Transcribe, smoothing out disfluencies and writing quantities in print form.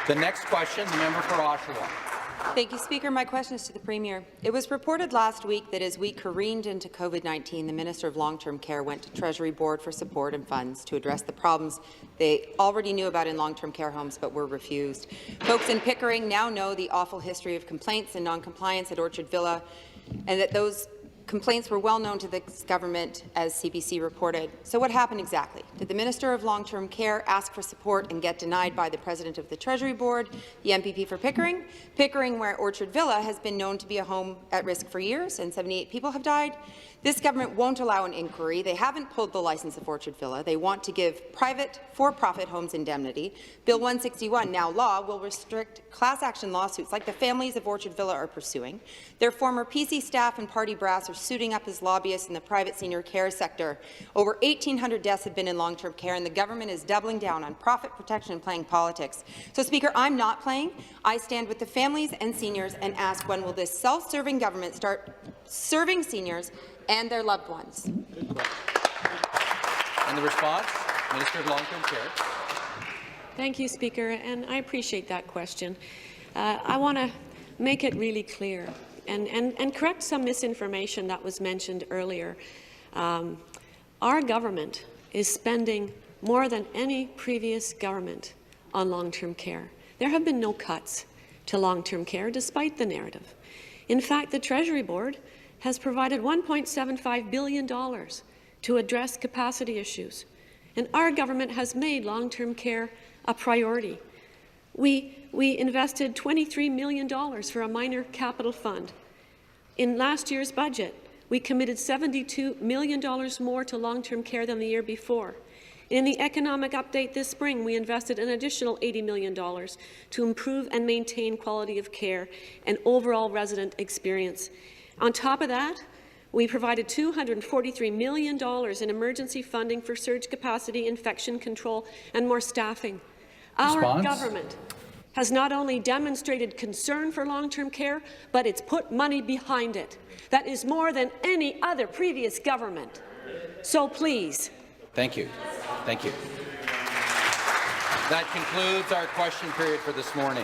The next question, the member for Oshawa. Thank you, Speaker. My question is to the Premier. It was reported last week that as we careened into COVID-19, the Minister of Long-Term Care went to Treasury Board for support and funds to address the problems they already knew about in long-term care homes but were refused. Folks in Pickering now know the awful history of complaints and non-compliance at Orchard Villa, and that those complaints were well known to the government, as CBC reported. So what happened exactly? Did the Minister of Long-Term Care ask for support and get denied by the President of the Treasury Board, the MPP for Pickering? Pickering, where Orchard Villa has been known to be a home at risk for years and 78 people have died? This government won't allow an inquiry. They haven't pulled the licence of Orchard Villa. They want to give private, for-profit homes indemnity. Bill 161, now law, will restrict class action lawsuits like the families of Orchard Villa are pursuing. Their former PC staff and party brass are suiting up as lobbyists in the private senior care sector. Over 1,800 deaths have been in long-term care, and the government is doubling down on profit protection and playing politics. So, Speaker, I'm not playing. I stand with the families and seniors and ask, when will this self-serving government start serving seniors and their loved ones? And the response, Minister of Long-Term Care. Thank you, Speaker, and I appreciate that question. I want to make it really clear and correct some misinformation that was mentioned earlier. Our government is spending more than any previous government on long-term care. There have been no cuts to long-term care, despite the narrative. In fact, the Treasury Board has provided $1.75 billion to address capacity issues, and our government has made long-term care a priority. We invested $23 million for a minor capital fund. In last year's budget, we committed $72 million more to long-term care than the year before. In the economic update this spring, we invested an additional $80 million to improve and maintain quality of care and overall resident experience. On top of that, we provided $243 million in emergency funding for surge capacity, infection control, and more staffing. Our government has not only demonstrated concern for long-term care, but it's put money behind it. That is more than any other previous government. So please. Thank you. Thank you. That concludes our question period for this morning.